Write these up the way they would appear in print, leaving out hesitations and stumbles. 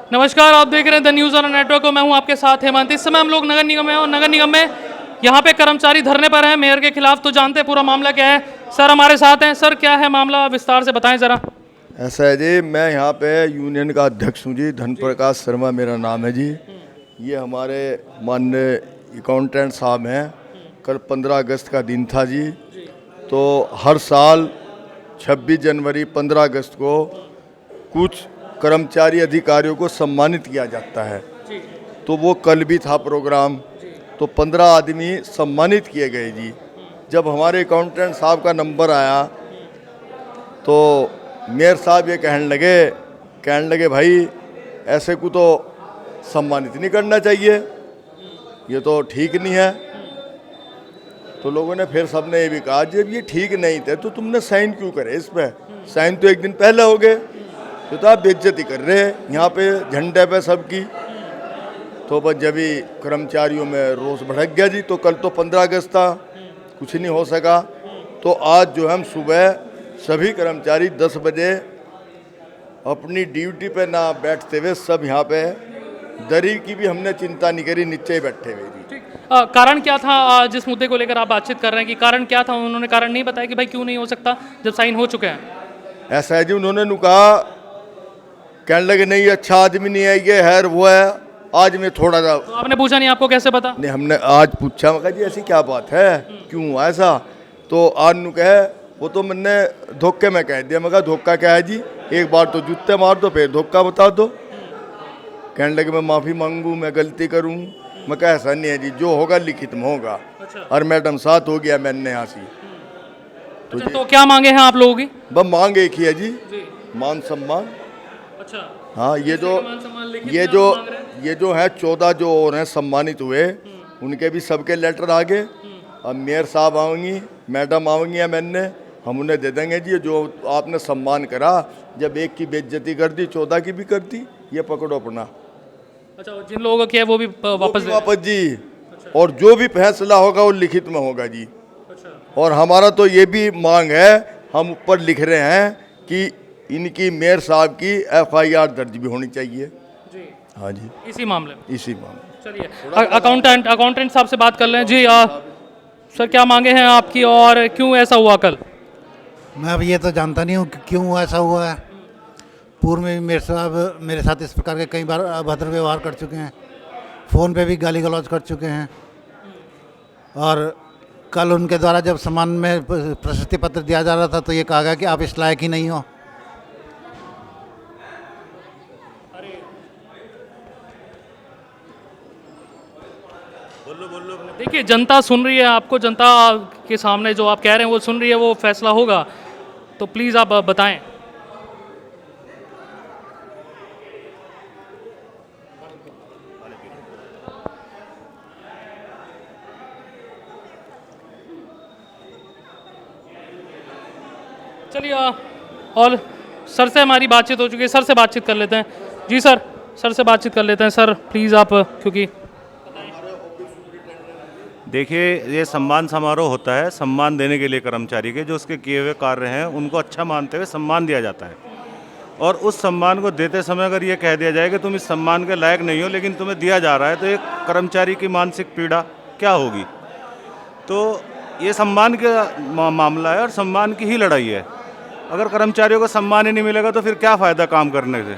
नमस्कार, आप देख रहे हैं द न्यूज़ ऑन नेटवर्क को। मैं हूं आपके साथ हेमंत। इस समय हम लोग नगर निगम में और नगर निगम में यहां पे कर्मचारी धरने पर हैं मेयर के खिलाफ। तो जानते हैं पूरा मामला क्या है। सर हमारे साथ हैं। सर क्या है मामला, विस्तार से बताएं ज़रा। ऐसा है जी, मैं यहाँ पे यूनियन का अध्यक्ष हूँ जी। धन प्रकाश शर्मा मेरा नाम है जी। ये हमारे माननीय अकाउंटेंट साहब हैं। कल 15 अगस्त का दिन था जी। तो हर साल 26 जनवरी 15 अगस्त को कुछ कर्मचारी अधिकारियों को सम्मानित किया जाता है। तो वो कल भी था प्रोग्राम। तो 15 आदमी सम्मानित किए गए जी। जब हमारे अकाउंटेंट साहब का नंबर आया तो मेयर साहब ये कहने लगे भाई ऐसे को तो सम्मानित नहीं करना चाहिए, ये तो ठीक नहीं है। तो लोगों ने फिर सबने ये भी कहा जब ये ठीक नहीं थे तो तुमने साइन क्यों करे इस पे, साइन तो एक दिन पहले हो गए, तो आप बेइज्जती कर रहे हैं यहाँ पे झंडे पे सबकी। तो बस जब भी कर्मचारियों में रोष भड़क गया जी। तो कल तो 15 अगस्त था, कुछ नहीं हो सका। तो आज जो हम सुबह सभी कर्मचारी 10 बजे अपनी ड्यूटी पे ना बैठते हुए सब यहाँ पे दरी की भी हमने चिंता नहीं करी, नीचे ही बैठे हुए जी। कारण क्या था जिस मुद्दे को लेकर आप बातचीत कर रहे हैं कि कारण क्या था? उन्होंने कारण नहीं बताया कि भाई क्यों नहीं हो सकता जब साइन हो चुके हैं। ऐसा है जी, उन्होंने नु कहा, कहने लगे नहीं अच्छा आदमी नहीं है, ये है वो है। आज मैं थोड़ा सा तो आपने पूछा नहीं, आपको कैसे पता? नहीं, हमने आज पूछा, मैं कहा जी ऐसी क्या बात है, क्यों हुआ ऐसा। तो आज नु कहे वो तो मैंने धोखे में कह दिया। मैं कहा धोखा क्या है जी, एक बार तो जूते मार दो फिर धोखा बता दो। कहने लगे मैं माफ़ी मांगू, मैं गलती करूँ। मैं कहा ऐसा नहीं है जी, जो होगा लिखित में होगा। और मैडम साथ हो गया मैंने यहाँ से। तो क्या मांगे हैं आप लोगों की? बस मांग एक ही है जी, मान सम्मान। अच्छा हाँ, ये जो है 14 जो और हैं सम्मानित हुए, उनके भी सबके लेटर आ गए। अब मेयर साहब आएंगी, मैडम आएंगी या मैंने, हम उन्हें दे देंगे जी। जो आपने सम्मान करा, जब एक की बेइज्जती कर दी 14 की भी कर दी, ये पकड़ो अपना। अच्छा, जिन लोगों की है वो भी वापस जी। और जो भी फैसला होगा वो लिखित में होगा जी। और हमारा तो ये भी मांग है, हम ऊपर लिख रहे हैं कि इनकी मेयर साहब की FIR दर्ज भी होनी चाहिए जी। हाँ जी, इसी मामले में। चलिए अकाउंटेंट साहब से बात कर लें जी। सर क्या मांगे हैं आपकी और क्यों ऐसा हुआ कल? मैं अब ये तो जानता नहीं हूँ कि क्यों ऐसा हुआ है। पूर्व में भी मेरे साहब मेरे साथ इस प्रकार के कई बार अभद्र व्यवहार कर चुके हैं, फ़ोन पे भी गाली गलौज कर चुके हैं। और कल उनके द्वारा जब सम्मान में प्रशस्ति पत्र दिया जा रहा था तो ये कहा गया कि आप इस लायक ही नहीं हो। देखिए जनता सुन रही है आपको, जनता के सामने जो आप कह रहे हैं वो सुन रही है, वो फैसला होगा। तो प्लीज़ आप बताएं। चलिए और सर से हमारी बातचीत हो चुकी है, सर से बातचीत कर लेते हैं जी। सर से बातचीत कर लेते हैं। सर प्लीज़ आप, क्योंकि देखिए ये सम्मान समारोह होता है, सम्मान देने के लिए कर्मचारी के जो उसके किए हुए कार्य हैं उनको अच्छा मानते हुए सम्मान दिया जाता है। और उस सम्मान को देते समय अगर ये कह दिया जाए कि तुम इस सम्मान के लायक नहीं हो लेकिन तुम्हें दिया जा रहा है, तो एक कर्मचारी की मानसिक पीड़ा क्या होगी। तो ये सम्मान का मामला है और सम्मान की ही लड़ाई है। अगर कर्मचारियों को सम्मान ही नहीं मिलेगा तो फिर क्या फ़ायदा काम करने से।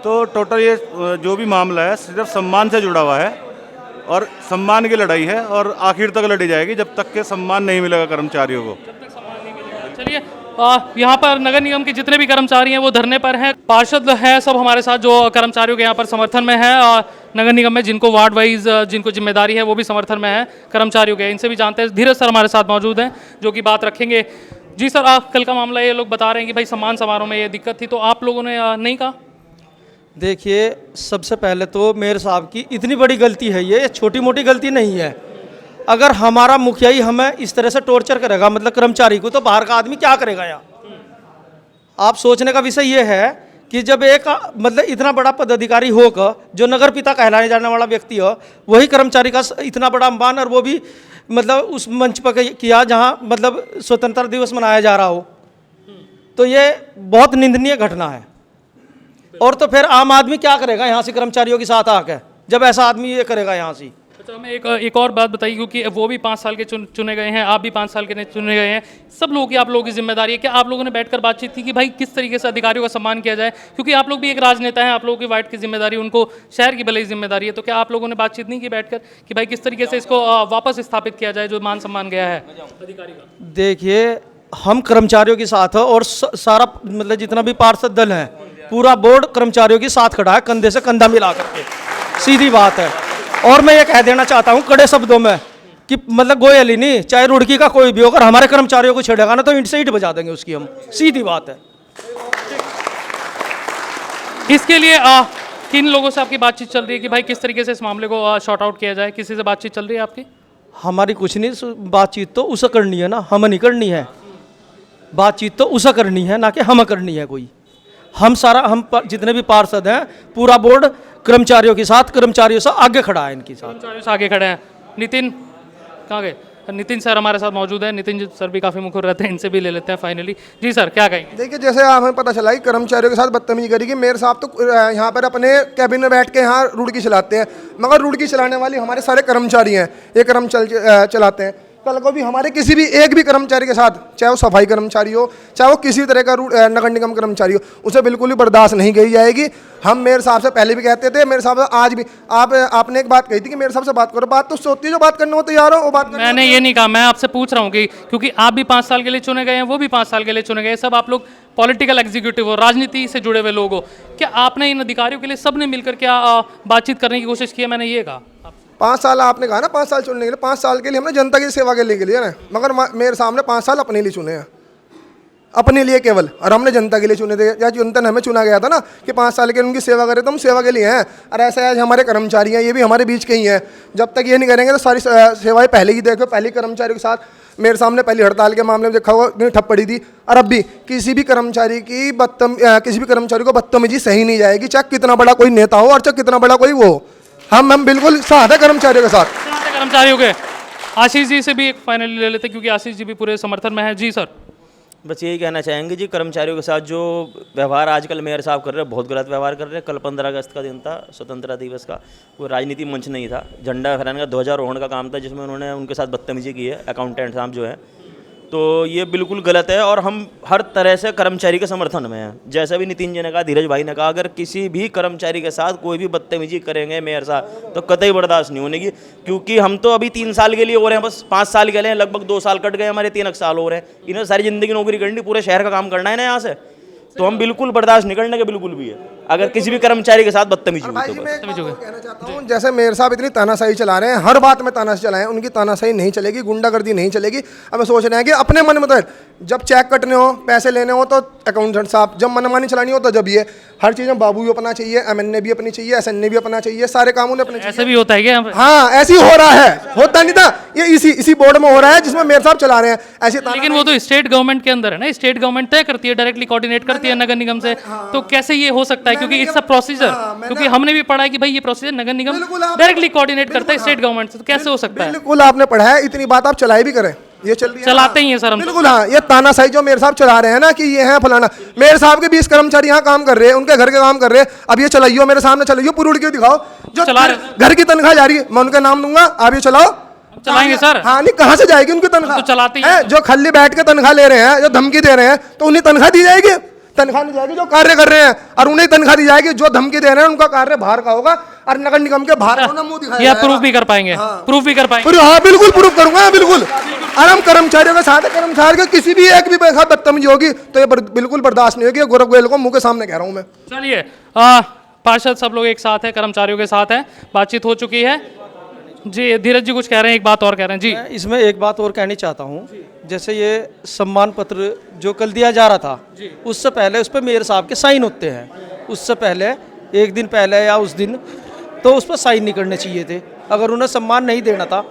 तो टोटल ये जो भी मामला है सिर्फ सम्मान से जुड़ा हुआ है और सम्मान की लड़ाई है और आखिर तक लड़ी जाएगी जब तक के सम्मान नहीं मिलेगा कर्मचारियों को। चलिए यहाँ पर नगर निगम के जितने भी कर्मचारी हैं वो धरने पर हैं। पार्षद हैं सब हमारे साथ जो कर्मचारियों के यहाँ पर समर्थन में है। नगर निगम में जिनको वार्ड वाइज जिनको जिम्मेदारी है वो भी समर्थन में है कर्मचारियों के। इनसे भी जानते हैं। धीरज सर हमारे साथ मौजूद हैं जो कि बात रखेंगे। जी सर, कल का मामला ये लोग बता रहे हैं कि भाई सम्मान समारोह में ये दिक्कत थी, तो आप लोगों ने नहीं कहा? देखिए सबसे पहले तो मेयर साहब की इतनी बड़ी गलती है, ये छोटी मोटी गलती नहीं है। अगर हमारा मुखिया ही हमें इस तरह से टॉर्चर करेगा मतलब कर्मचारी को, तो बाहर का आदमी क्या करेगा यहाँ। आप सोचने का विषय ये है कि जब एक मतलब इतना बड़ा पदाधिकारी होकर जो नगर पिता कहलाने जाने वाला व्यक्ति हो, वही कर्मचारी का इतना बड़ा अपमान, और वो भी मतलब उस मंच पर किया जहाँ मतलब स्वतंत्रता दिवस मनाया जा रहा हो, तो ये बहुत निंदनीय घटना है। और तो फिर आम आदमी क्या करेगा यहाँ से कर्मचारियों के साथ आकर, जब ऐसा आदमी ये करेगा यहाँ से। अच्छा, हमें एक और बात बताइए, क्योंकि वो भी 5 साल के चुने गए हैं, आप भी 5 साल के चुने गए हैं, सब लोगों की आप लोगों की जिम्मेदारी है। क्या आप लोगों ने बैठकर बातचीत की कि भाई किस तरीके से अधिकारियों का सम्मान किया जाए, क्योंकि आप लोग भी एक राजनेता हैं, आप लोगों की वार्ड की जिम्मेदारी, उनको शहर की भले ही जिम्मेदारी है, तो क्या आप लोगों ने बातचीत नहीं की बैठकर कि भाई किस तरीके से इसको वापस स्थापित किया जाए जो मान सम्मान गया है अधिकारी का? देखिए, हम कर्मचारियों के साथ है और सारा मतलब जितना भी पार्षद दल है, पूरा बोर्ड कर्मचारियों के साथ खड़ा है, कंधे से कंधा मिला करके, सीधी बात है। और मैं ये कह देना चाहता हूँ कड़े शब्दों में कि मतलब गोयल ही नहीं, चाहे रुड़की का कोई भी हो, अगर हमारे कर्मचारियों को छेड़ेगा ना तो ईंट से ईंट बजा देंगे उसकी हम, सीधी बात है। इसके लिए किन लोगों से आपकी बातचीत चल रही है कि भाई किस तरीके से इस मामले को शॉर्ट आउट किया जाए? किसी से बातचीत चल रही है आपकी? हमारी कुछ नहीं, बातचीत तो उसे करनी है ना, हम नहीं करनी है। बातचीत तो उसे करनी है ना कि हम करनी है कोई। हम जितने भी पार्षद हैं, पूरा बोर्ड कर्मचारियों के साथ, कर्मचारियों से आगे खड़ा है, इनके साथ कर्मचारियों से आगे खड़े हैं। नितिन कहाँ गए? नितिन सर हमारे साथ मौजूद है। नितिन जी सर भी काफ़ी मुखर रहते हैं, इनसे भी ले लेते हैं फाइनली। जी सर, क्या कहेंगे? देखिए, जैसे हमें पता चला कि कर्मचारियों के साथ बदतमीजी करी कि मेयर साहब तो यहाँ पर अपने कैबिन में बैठ के यहाँ रुड़की चलाते हैं, मगर रुड़की चलाने वाली हमारे सारे कर्मचारी हैं, ये चलाते हैं। कल को भी हमारे किसी भी एक भी कर्मचारी के साथ, चाहे वो सफाई कर्मचारी हो, चाहे वो किसी तरह का नगर निगम कर्मचारी हो, उसे बिल्कुल भी बर्दाश्त नहीं की जाएगी। हम मेयर साहब से पहले भी कहते थे, मेयर साहब आज भी आपने एक बात कही थी कि मेयर साहब से बात करो, बात तो उससे होती है जो बात करने को तैयार हो वो बात। मैंने ये नहीं कहा, मैं आपसे पूछ रहा हूँ कि क्योंकि आप भी 5 साल के लिए चुने गए हैं, वो भी 5 साल के लिए चुने गए, सब आप लोग पॉलिटिकल एग्जीक्यूटिव हो, राजनीति से जुड़े हुए लोग हो, क्या आपने इन अधिकारियों के लिए सबने मिलकर क्या बातचीत करने की कोशिश की है? मैंने ये कहा 5 साल आपने कहा ना, 5 साल चुनने के लिए, 5 साल के लिए हमने जनता की सेवा के लिए ना, मगर मेरे सामने 5 साल अपने लिए चुने हैं, अपने लिए केवल, और हमने जनता के लिए चुने थे, या जनता ने हमें चुना गया था ना कि 5 साल के लिए उनकी सेवा करें, तो हम सेवा के लिए हैं। और ऐसा है हमारे कर्मचारी हैं, ये भी हमारे बीच के ही हैं, जब तक ये नहीं करेंगे तो सारी सेवाएं पहले ही देखो, पहले कर्मचारियों के साथ मेरे सामने पहली हड़ताल के मामले में देखा होगा इतनी ठप पड़ी थी। और अब भी किसी भी कर्मचारी को बदतमीजी सही नहीं जाएगी, चाहे कितना बड़ा कोई नेता हो और चाहे कितना बड़ा कोई वो। हम बिल्कुल साथ है कर्मचारियों के साथ, कर्मचारियों के। आशीष जी से भी एक फाइनली ले लेते, क्योंकि आशीष जी भी पूरे समर्थन में है। जी सर, बस यही कहना चाहेंगे जी, कर्मचारियों के साथ जो व्यवहार आजकल मेयर साहब कर रहे हैं, बहुत गलत व्यवहार कर रहे हैं। कल 15 अगस्त का दिन था, स्वतंत्रता दिवस का, वो राजनीति मंच नहीं था, झंडा फहराने का ध्वजारोहण का काम था, जिसमें उन्होंने उनके साथ बदतमीजी की है अकाउंटेंट साहब जो है, तो ये बिल्कुल गलत है। और हम हर तरह से कर्मचारी के समर्थन में हैं। जैसा भी नितिन जी ने कहा, धीरज भाई ने कहा, अगर किसी भी कर्मचारी के साथ कोई भी बदतमीजी करेंगे मेयर साहब तो कतई बर्दाश्त नहीं होने की, क्योंकि हम तो अभी 3 साल के लिए हो रहे हैं, बस 5 साल के लिए लगभग 2 साल कट गए, हमारे 3 साल हो रहे हैं। इन्हें सारी ज़िंदगी नौकरी करनी, पूरे शहर का काम करना है ना यहाँ से, तो हम बिल्कुल बर्दाश्त नहीं करने के बिल्कुल भी है अगर किसी भी कर्मचारी के साथ बदतमीजी हुई तो। मैं एक बात और कहना चाहता हूँ, जैसे मेयर साहब इतनी तानाशाही चला रहे हैं, हर बात में तानाशाही चलाएं, उनकी तानाशाही नहीं चलेगी, गुंडागर्दी नहीं चलेगी। अब सोच रहे हैं कि अपने मन में, तो जब चेक कटने हो, पैसे लेने हो तो अकाउंटेंट साहब, जब मनमानी चलानी हो तो जब ये हर चीज़ में बाबू भी अपना चाहिए, MNA भी अपनी चाहिए, SNA भी अपना चाहिए, सारे कामों ने अपने ऐसे भी होता है क्या यहाँ पे? हाँ, ऐसे ही हो रहा है, होता नहीं था ये, इसी बोर्ड में हो रहा है जिसमें मेयर साहब चला रहे हैं ऐसे। लेकिन वो तो स्टेट गवर्नमेंट के अंदर है ना, स्टेट गवर्नमेंट तय करती है, डायरेक्टली कोऑर्डिनेट करती है नगर निगम से, तो कैसे ये हो सकता है? क्योंकि इट्स अ प्रोसीजर, क्योंकि हमने भी पढ़ा है कि भाई ये प्रोसीजर नगर निगम डायरेक्टली कोऑर्डिनेट करता है स्टेट गवर्नमेंट से, तो कैसे हो सकता है? बिल्कुल आपने पढ़ा है, इतनी बात आप चलाई भी करें, ये चल रही है, चलाते ही हैं सर हम। बिल्कुल हाँ, ये तानाशाही जो मेयर साहब चला रहे हैं ना कि ये है फलाना, मेयर साहब के 20 कर्मचारी यहाँ काम कर रहे हैं, उनके घर के काम कर रहे हैं, अब ये चलाइयो, मेरे सामने चलाइयो, पूरी उड़ के दिखाओ, जो चला रहे घर की तनख्वाह जा रही है, मैं उनका नाम दूंगा, आप ये चलाओ, चलाएंगे सर। हाँ, नहीं कहाँ से जाएगी उनकी तनख्वाह? तो चलाते ही हैं, जो खाली बैठ के तनख्वाह ले रहे हैं, जो धमकी दे रहे हैं, तो उन्हें तनख्वाह दी जाएगी? तनख्वाह नहीं जाएगी, जो कार्य कर रहे हैं, और उन्हें तनख्वाह दी जाएगी। जो धमकी दे रहे हैं उनका कार्य बाहर का होगा, और नगर निगम के बाहर होना मुंह दिखाया ये प्रूफ भी कर पाएंगे? प्रूफ भी कर पाएंगे? हाँ, बिल्कुल प्रूफ करूंगा, बिल्कुल। और हम कर्मचारियों के साथ, कर्मचारी के किसी भी एक भी साथ बदतमीजी होगी तो ये बिल्कुल बर्दाश्त नहीं होगी। गौरव गोयल को मुंह के सामने कह रहा हूँ मैं। चलिए, पार्षद सब लोग एक साथ हैं, कर्मचारियों के साथ हैं, बातचीत हो चुकी है। जी धीरज जी कुछ कह रहे हैं, एक बात और कह रहे हैं जी। मैं इसमें एक बात और कहनी चाहता हूँ, जैसे ये सम्मान पत्र जो कल दिया जा रहा था, उससे पहले उस पर मेयर साहब के साइन होते हैं, उससे पहले 1 दिन पहले या उस दिन, तो उस पर साइन नहीं करने चाहिए थे। अगर उन्हें सम्मान नहीं देना था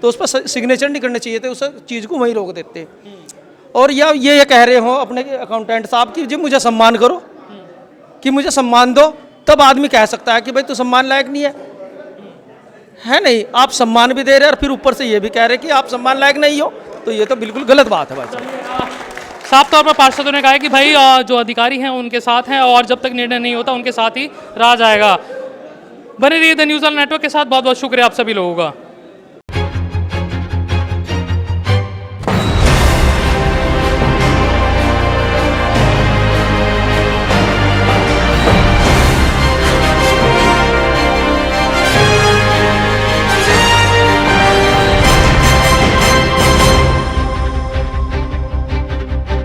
तो उस पर सिग्नेचर नहीं करने चाहिए थे, उस चीज़ को वहीं रोक देते। और या ये कह रहे हो अपने अकाउंटेंट साहब कि जी मुझे सम्मान करो, कि मुझे सम्मान दो, तब आदमी कह सकता है कि भाई तू सम्मान लायक नहीं है नहीं? आप सम्मान भी दे रहे हैं और फिर ऊपर से ये भी कह रहे हैं कि आप सम्मान लायक नहीं हो, तो ये तो बिल्कुल गलत बात है भाई। साफ तौर पर पार्षदों ने कहा है कि भाई जो अधिकारी हैं उनके साथ हैं और जब तक निर्णय नहीं होता उनके साथ ही रहा जाएगा। बने रहिए द न्यूज़ ऑन नेटवर्क के साथ। बहुत बहुत शुक्रिया आप सभी लोगों का।